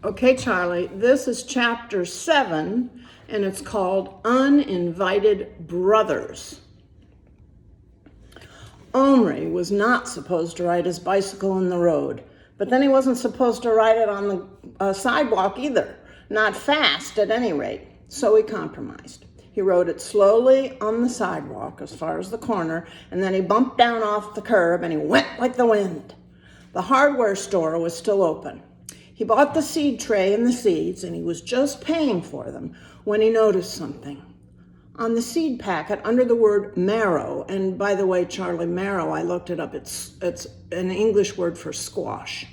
Okay, Charlie, this is chapter 7, and it's called Uninvited Brothers. Omri was not supposed to ride his bicycle in the road, but then he wasn't supposed to ride it on the sidewalk either, not fast at any rate, so he compromised. He rode it slowly on the sidewalk as far as the corner, and then he bumped down off the curb and he went like the wind. The hardware store was still open. He bought the seed tray and the seeds, and he was just paying for them when he noticed something. On the seed packet, under the word marrow, and by the way, Charlie, marrow, I looked it up, it's an English word for squash.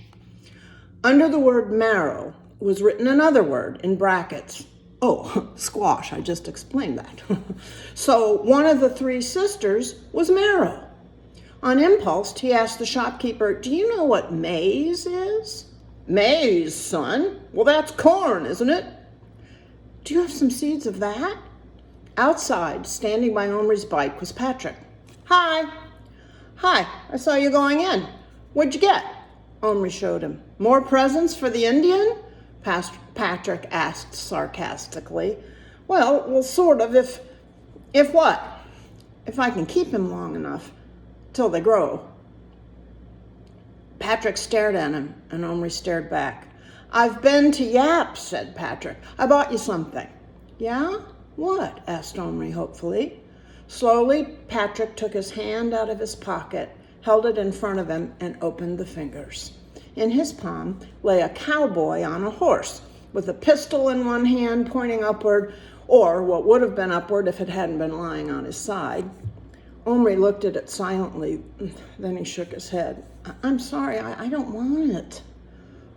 Under the word marrow was written another word in brackets. Oh, squash, I just explained that. So one of the three sisters was marrow. On impulse, he asked the shopkeeper, "Do you know what maize is?" "Maize, son? Well, that's corn, isn't it?" "Do you have some seeds of that?" Outside, standing by Omri's bike, was Patrick. "Hi." "Hi, I saw you going in. What'd you get?" Omri showed him. "More presents for the Indian?" Patrick asked sarcastically. Well, sort of, if what? If I can keep him long enough, till they grow." Patrick stared at him, and Omri stared back. "I've been to Yap," said Patrick. "I bought you something." "Yeah? What?" asked Omri hopefully. Slowly, Patrick took his hand out of his pocket, held it in front of him, and opened the fingers. In his palm lay a cowboy on a horse, with a pistol in one hand pointing upward, or what would have been upward if it hadn't been lying on his side. Omri looked at it silently, then he shook his head. "I'm sorry, I don't want it."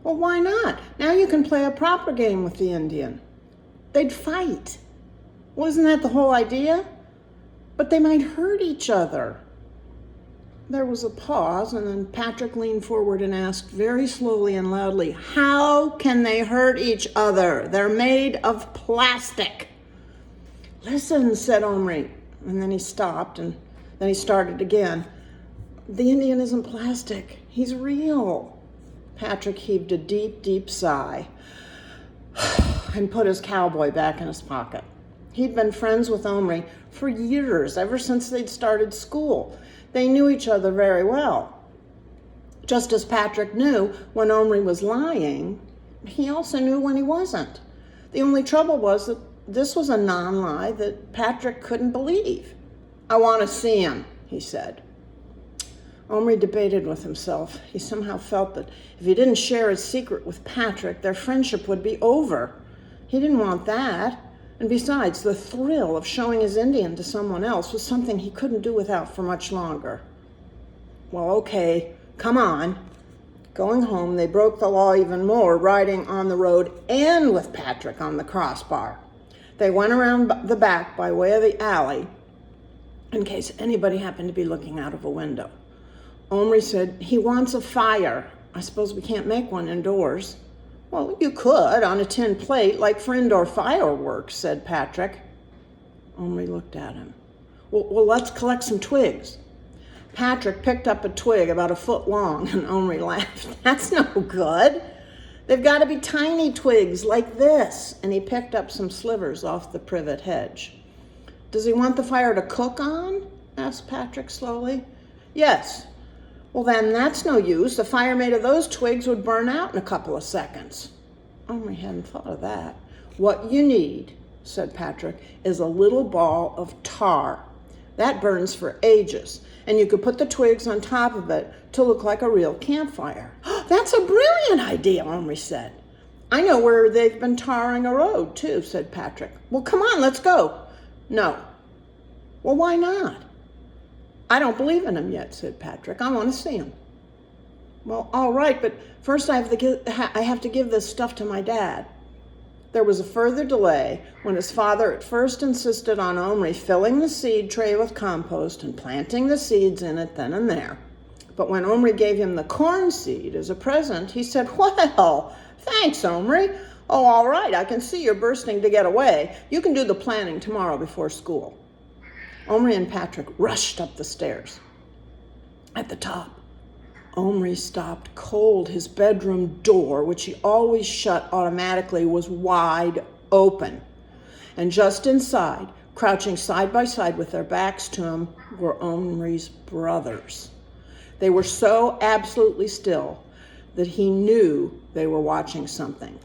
"Well, why not? Now you can play a proper game with the Indian." "They'd fight." "Wasn't that the whole idea?" "But they might hurt each other." There was a pause, and then Patrick leaned forward and asked very slowly and loudly, "How can they hurt each other? They're made of plastic." "Listen," said Omri, and then he stopped, and then he started again. "The Indian isn't plastic. He's real." Patrick heaved a deep, deep sigh and put his cowboy back in his pocket. He'd been friends with Omri for years, ever since they'd started school. They knew each other very well. Just as Patrick knew when Omri was lying, he also knew when he wasn't. The only trouble was that this was a non-lie that Patrick couldn't believe. "I want to see him," he said. Omri debated with himself. He somehow felt that if he didn't share his secret with Patrick, their friendship would be over. He didn't want that. And besides, the thrill of showing his Indian to someone else was something he couldn't do without for much longer. "Well, okay, come on." Going home, they broke the law even more, riding on the road and with Patrick on the crossbar. They went around the back by way of the alley in case anybody happened to be looking out of a window. Omri said, "He wants a fire. I suppose we can't make one indoors." "Well, you could, on a tin plate, like for indoor fireworks," said Patrick. Omri looked at him. Well, let's collect some twigs." Patrick picked up a twig about a foot long, and Omri laughed. "That's no good. They've got to be tiny twigs like this," and he picked up some slivers off the privet hedge. "Does he want the fire to cook on?" asked Patrick slowly. "Yes." "Well, then that's no use. The fire made of those twigs would burn out in a couple of seconds." Omri hadn't thought of that. "What you need," said Patrick, "is a little ball of tar. That burns for ages, and you could put the twigs on top of it to look like a real campfire." "That's a brilliant idea," Omri said. "I know where they've been tarring a road, too," said Patrick. "Well, come on, let's go." "No." "Well, why not?" "I don't believe in him yet," said Patrick. "I want to see him." "Well, all right, but first I have to give this stuff to my dad." There was a further delay when his father at first insisted on Omri filling the seed tray with compost and planting the seeds in it then and there. But when Omri gave him the corn seed as a present, he said, "Well, thanks, Omri. Oh, all right, I can see you're bursting to get away. You can do the planting tomorrow before school." Omri and Patrick rushed up the stairs. At the top, Omri stopped cold. His bedroom door, which he always shut automatically, was wide open. And just inside, crouching side by side with their backs to him, were Omri's brothers. They were so absolutely still that he knew they were watching something.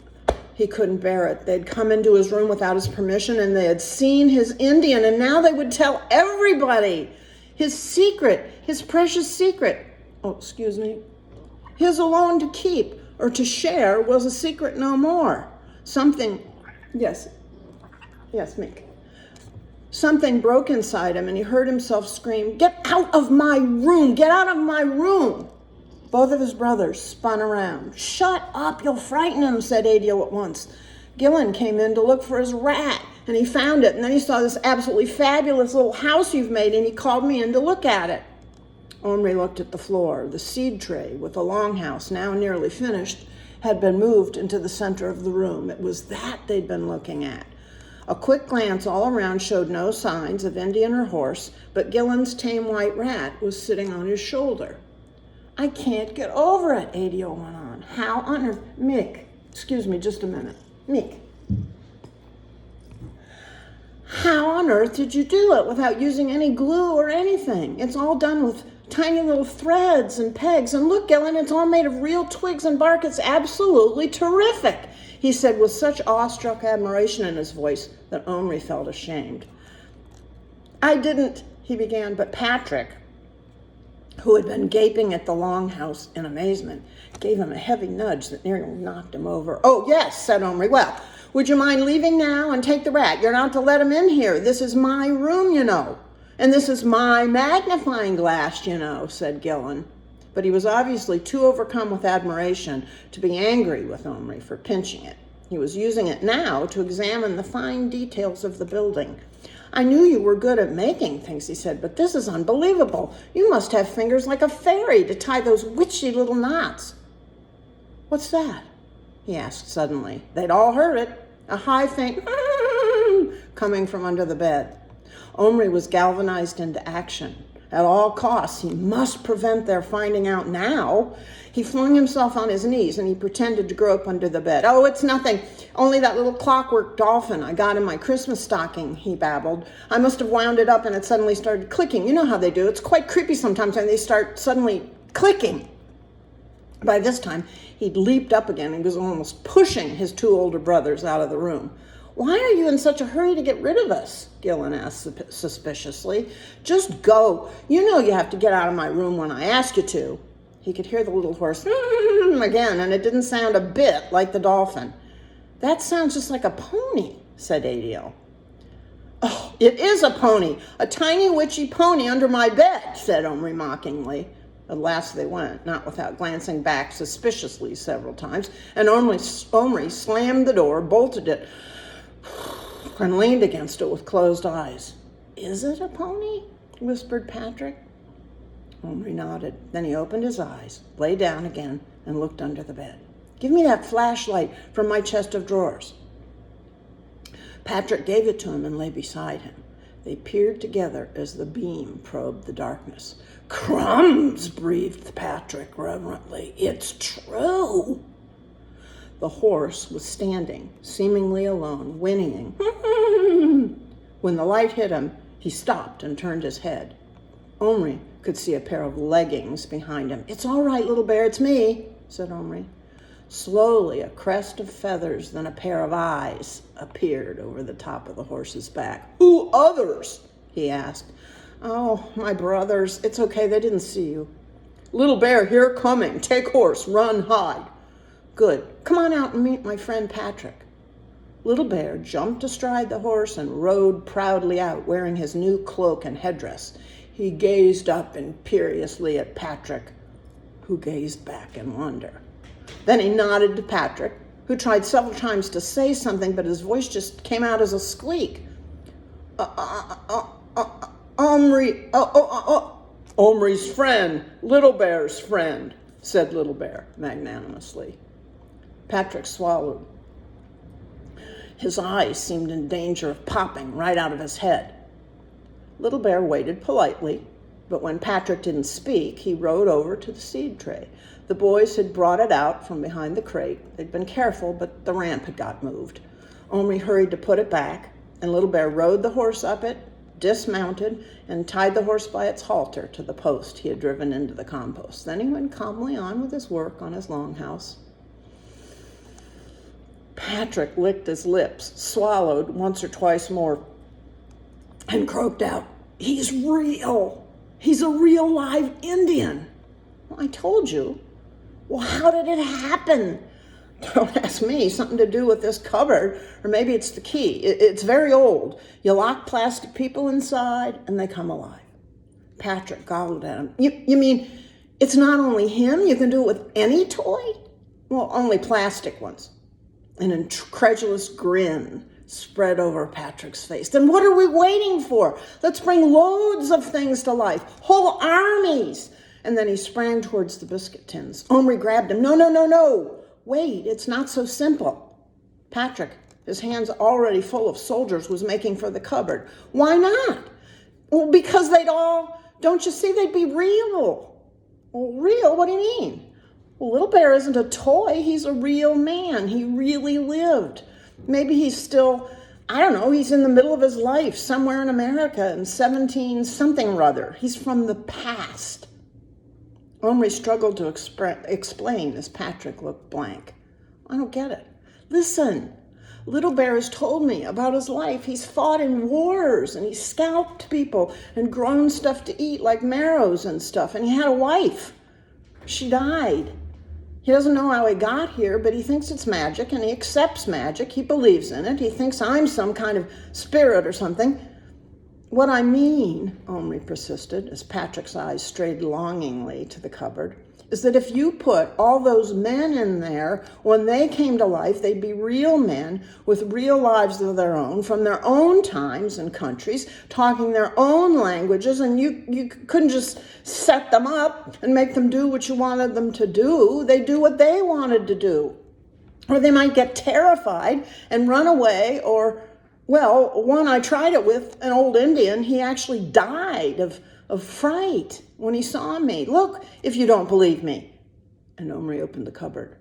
He couldn't bear it. They'd come into his room without his permission, and they had seen his Indian, and now they would tell everybody his secret, his precious secret. Oh, excuse me. His alone to keep or to share was a secret no more. Yes, Mick. Something broke inside him, and he heard himself scream, "Get out of my room! Get out of my room!" Both of his brothers spun around. "Shut up, you'll frighten him," said Adil at once. Gillen came in to look for his rat, and he found it, and then he saw this absolutely fabulous little house you've made, and he called me in to look at it. Omri looked at the floor. The seed tray with the longhouse, now nearly finished, had been moved into the center of the room. It was that they'd been looking at. A quick glance all around showed no signs of Indian or horse, but Gillen's tame white rat was sitting on his shoulder. "I can't get over it," Adil went on. "How on earth..." Mick, excuse me just a minute. Mick. "How on earth did you do it without using any glue or anything? It's all done with tiny little threads and pegs. And look, Gillen, it's all made of real twigs and bark. It's absolutely terrific," he said with such awestruck admiration in his voice that Omri felt ashamed. "I didn't," he began, but Patrick, who had been gaping at the longhouse in amazement, gave him a heavy nudge that nearly knocked him over. "Oh, yes," said Omri. "Well, would you mind leaving now and take the rat? You're not to let him in here. This is my room, you know. And this is my magnifying glass, you know," said Gillen. But he was obviously too overcome with admiration to be angry with Omri for pinching it. He was using it now to examine the fine details of the building. "I knew you were good at making things," he said, "but this is unbelievable. You must have fingers like a fairy to tie those witchy little knots." "What's that?" he asked suddenly. They'd all heard it, a high, faint coming from under the bed. Omri was galvanized into action. At all costs, he must prevent their finding out now. He flung himself on his knees and he pretended to grope under the bed. "Oh, it's nothing. Only that little clockwork dolphin I got in my Christmas stocking," he babbled. "I must have wound it up and it suddenly started clicking. You know how they do. It's quite creepy sometimes when they start suddenly clicking." By this time, he'd leaped up again and was almost pushing his two older brothers out of the room. "Why are you in such a hurry to get rid of us?" Gillen asked suspiciously. "Just go. You know you have to get out of my room when I ask you to." He could hear the little horse again, and it didn't sound a bit like the dolphin. "That sounds just like a pony," said Adil. "Oh, it is a pony, a tiny witchy pony under my bed," said Omri mockingly. At last they went, not without glancing back suspiciously several times, and Omri slammed the door, bolted it, and leaned against it with closed eyes. "Is it a pony?" whispered Patrick. Omri nodded. Then he opened his eyes, lay down again, and looked under the bed. "Give me that flashlight from my chest of drawers." Patrick gave it to him and lay beside him. They peered together as the beam probed the darkness. "Crumbs," breathed Patrick reverently. "It's true." The horse was standing, seemingly alone, whinnying. When the light hit him, he stopped and turned his head. Omri could see a pair of leggings behind him. "It's all right, little bear, it's me," said Omri. Slowly, a crest of feathers, then a pair of eyes appeared over the top of the horse's back. "Who others?" he asked. "Oh, my brothers. It's okay, they didn't see you." "Little bear, here coming. Take horse, run, hide." "Good. Come on out and meet my friend Patrick." Little Bear jumped astride the horse and rode proudly out, wearing his new cloak and headdress. He gazed up imperiously at Patrick, who gazed back in wonder. Then he nodded to Patrick, who tried several times to say something, but his voice just came out as a squeak. Omri's friend, Little Bear's friend," said Little Bear magnanimously. Patrick swallowed. His eyes seemed in danger of popping right out of his head. Little Bear waited politely, then he said, "Well, But when Patrick didn't speak, he rode over to the seed tray. The boys had brought it out from behind the crate. They'd been careful, but the ramp had got moved. Omri hurried to put it back, and Little Bear rode the horse up it, dismounted, and tied the horse by its halter to the post he had driven into the compost. Then he went calmly on with his work on his longhouse. Patrick licked his lips, swallowed once or twice more, and croaked out, "He's real! He's a real live Indian!" "Well, I told you." "Well, how did it happen?" "Don't ask me. Something to do with this cupboard, or maybe it's the key. It's very old. You lock plastic people inside, and they come alive." Patrick goggled at him. You mean it's not only him? You can do it with any toy?" "Well, only plastic ones." An incredulous grin spread over Patrick's face. "Then what are we waiting for? Let's bring loads of things to life, whole armies." And then he sprang towards the biscuit tins. Omri grabbed him. No. Wait, it's not so simple." Patrick, his hands already full of soldiers, was making for the cupboard. "Why not?" "Well, because don't you see, they'd be real." "Well, real? What do you mean?" "Well, Little Bear isn't a toy. He's a real man. He really lived. Maybe he's still, I don't know, he's in the middle of his life somewhere in America in 17 something or other. He's from the past." Omri struggled to explain as Patrick looked blank. "I don't get it." "Listen, Little Bear has told me about his life. He's fought in wars, and he's scalped people and grown stuff to eat like marrows and stuff, and he had a wife. She died. He doesn't know how he got here, but he thinks it's magic, and he accepts magic. He believes in it. He thinks I'm some kind of spirit or something." "What I mean," Omri persisted, as Patrick's eyes strayed longingly to the cupboard, "is that if you put all those men in there, when they came to life, they'd be real men with real lives of their own, from their own times and countries, talking their own languages, and you couldn't just set them up and make them do what you wanted them to do. They do what they wanted to do. Or they might get terrified and run away, or, well, one I tried it with, an old Indian, he actually died of fright when he saw me. Look, if you don't believe me." And Omri opened the cupboard.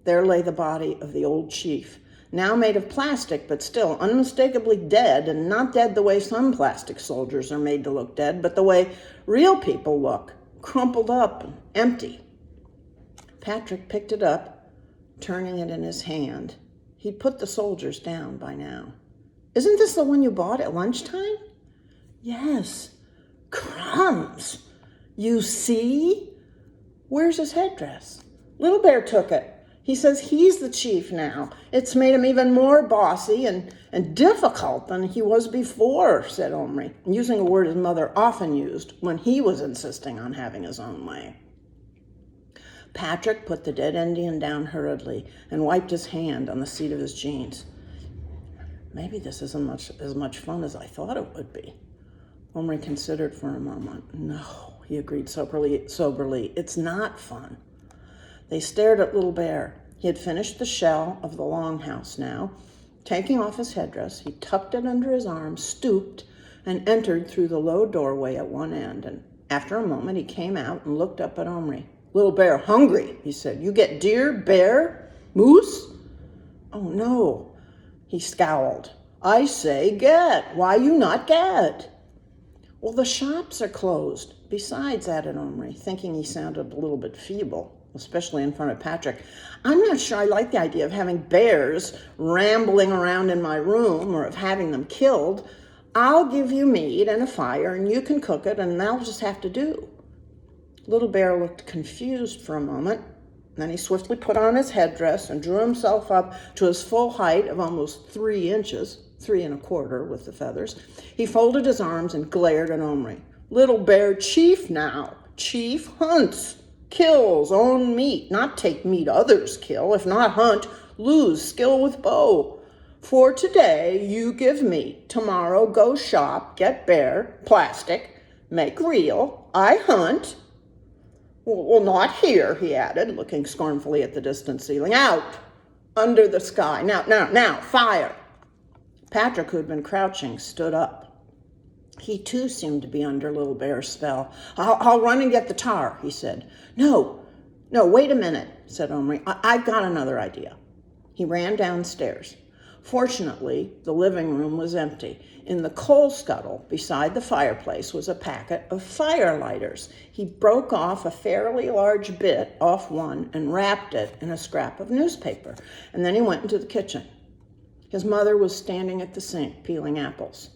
There lay the body of the old chief, now made of plastic, but still unmistakably dead, and not dead the way some plastic soldiers are made to look dead, but the way real people look, crumpled up and empty. Patrick picked it up, turning it in his hand. He'd put the soldiers down by now. "Isn't this the one you bought at lunchtime?" "Yes." "Crumbs! You see?" "Where's his headdress?" "Little Bear took it. He says he's the chief now. It's made him even more bossy and difficult than he was before," said Omri, using a word his mother often used when he was insisting on having his own way. Patrick put the dead Indian down hurriedly and wiped his hand on the seat of his jeans. "Maybe this isn't as much fun as I thought it would be." Omri considered for a moment. "No," he agreed soberly. "It's not fun." They stared at Little Bear. He had finished the shell of the longhouse now. Taking off his headdress, he tucked it under his arm, stooped, and entered through the low doorway at one end. And after a moment, he came out and looked up at Omri. "Little Bear hungry," he said. "You get deer, bear, moose?" "Oh, no." He scowled. "I say get. Why you not get?" "Well, the shops are closed. Besides," added Omri, thinking he sounded a little bit feeble, especially in front of Patrick, "I'm not sure I like the idea of having bears rambling around in my room, or of having them killed. I'll give you meat and a fire, and you can cook it, and that'll just have to do." Little Bear looked confused for a moment. Then he swiftly put on his headdress and drew himself up to his full height of almost 3 inches, 3 1/4 with the feathers. He folded his arms and glared at Omri. "Little Bear chief now. Chief hunts, kills, own meat, not take meat others kill, if not hunt, lose skill with bow. For today you give meat, tomorrow go shop, get bear, plastic, make real, I hunt. Well, not here," he added, looking scornfully at the distant ceiling. "Out, under the sky. Now, fire." Patrick, who had been crouching, stood up. He too seemed to be under Little Bear's spell. I'll run and get the tar, he said. No, wait a minute, said Omri. I've got another idea. He ran downstairs. Fortunately, the living room was empty. In the coal scuttle beside the fireplace was a packet of fire lighters. He broke off a fairly large bit off one and wrapped it in a scrap of newspaper, and then he went into the kitchen. His mother was standing at the sink peeling apples.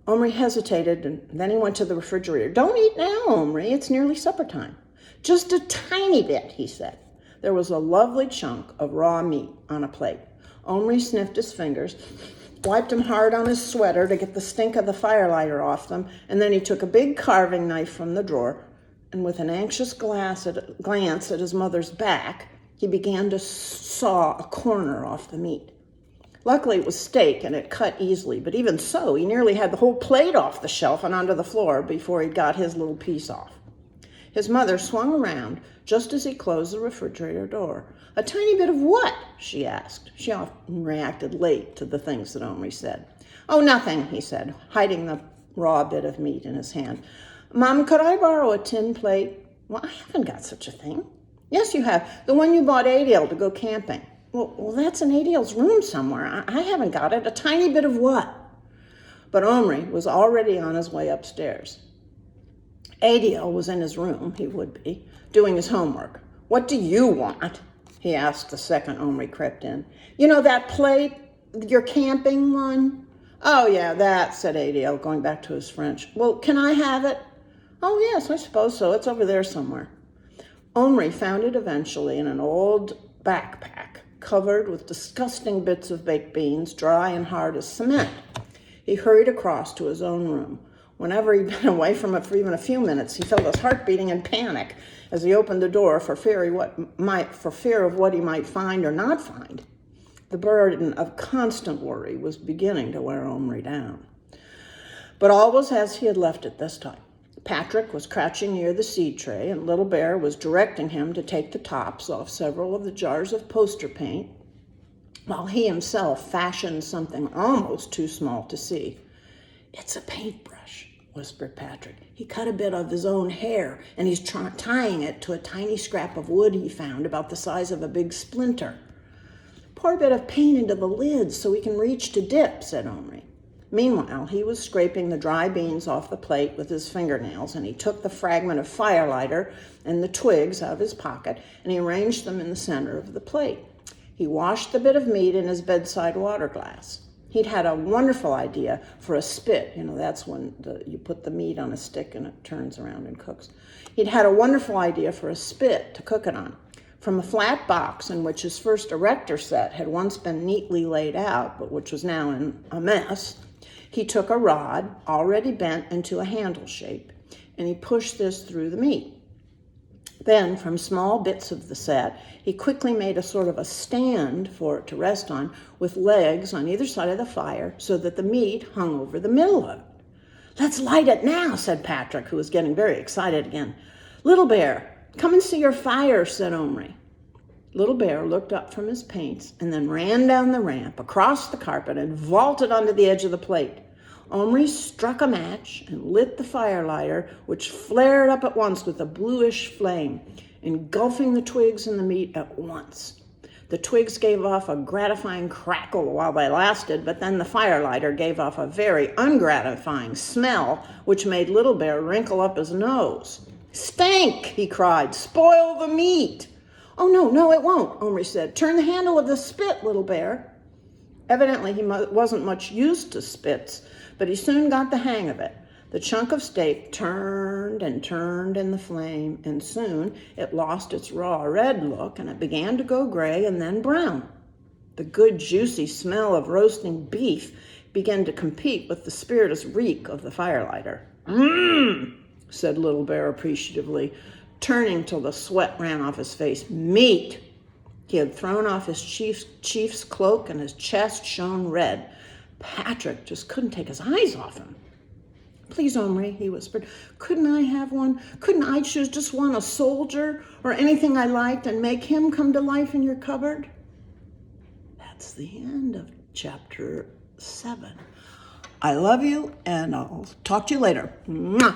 Omri hesitated, and then he went to the refrigerator. Don't eat now, Omri. It's nearly supper time. Just a tiny bit, he said. There was a lovely chunk of raw meat on a plate. Omri sniffed his fingers, wiped them hard on his sweater to get the stink of the firelighter off them, and then he took a big carving knife from the drawer, and with an anxious glance at his mother's back, he began to saw a corner off the meat. Luckily, it was steak, and it cut easily, but even so, he nearly had the whole plate off the shelf and onto the floor before he'd got his little piece off. His mother swung around just as he closed the refrigerator door. A tiny bit of what? She asked. She often reacted late to the things that Omri said. Oh, nothing, he said, hiding the raw bit of meat in his hand. Mom, could I borrow a tin plate? Well, I haven't got such a thing. Yes, you have. The one you bought Adele to go camping. Well, that's in Adele's room somewhere. I haven't got it. A tiny bit of what? But Omri was already on his way upstairs. Adele was in his room, he would be, doing his homework. What do you want? He asked the second Omri crept in. You know that plate, your camping one? Oh, yeah, that, said Adele, going back to his French. Well, can I have it? Oh, yes, I suppose so. It's over there somewhere. Omri found it eventually in an old backpack, covered with disgusting bits of baked beans, dry and hard as cement. He hurried across to his own room. Whenever he'd been away from it for even a few minutes, he felt his heart beating in panic as he opened the door for fear of what he might find or not find. The burden of constant worry was beginning to wear Omri down. But all was as he had left it this time. Patrick was crouching near the seed tray, and Little Bear was directing him to take the tops off several of the jars of poster paint, while he himself fashioned something almost too small to see. It's a paintbrush, whispered Patrick. He cut a bit of his own hair, and he's tying it to a tiny scrap of wood he found about the size of a big splinter. Pour a bit of paint into the lids so he can reach to dip, said Omri. Meanwhile, he was scraping the dry beans off the plate with his fingernails, and he took the fragment of firelighter and the twigs out of his pocket, and he arranged them in the center of the plate. He washed the bit of meat in his bedside water glass. He'd had a wonderful idea for a spit. You know, that's when you put the meat on a stick and it turns around and cooks. He'd had a wonderful idea for a spit to cook it on. From a flat box in which his first erector set had once been neatly laid out, but which was now in a mess, he took a rod, already bent into a handle shape, and he pushed this through the meat. Then, from small bits of the set, he quickly made a sort of a stand for it to rest on, with legs on either side of the fire, so that the meat hung over the middle of it. Let's light it now, said Patrick, who was getting very excited again. Little Bear, come and see your fire, said Omri. Little Bear looked up from his paints and then ran down the ramp, across the carpet, and vaulted onto the edge of the plate. Omri struck a match and lit the firelighter, which flared up at once with a bluish flame, engulfing the twigs and the meat at once. The twigs gave off a gratifying crackle while they lasted, but then the firelighter gave off a very ungratifying smell, which made Little Bear wrinkle up his nose. Stink, he cried. Spoil the meat. Oh, no, it won't, Omri said. Turn the handle of the spit, Little Bear. Evidently, he wasn't much used to spits, but he soon got the hang of it. The chunk of steak turned and turned in the flame, and soon it lost its raw red look, and it began to go gray and then brown. The good, juicy smell of roasting beef began to compete with the spirituous reek of the firelighter. Mmm, said Little Bear appreciatively, turning till the sweat ran off his face. Meat! He had thrown off his chief's cloak, and his chest shone red. Patrick just couldn't take his eyes off him. Please, Omri, he whispered, couldn't I have one? Couldn't I choose just one, a soldier, or anything I liked, and make him come to life in your cupboard? That's the end of chapter 7. I love you, and I'll talk to you later. Mwah.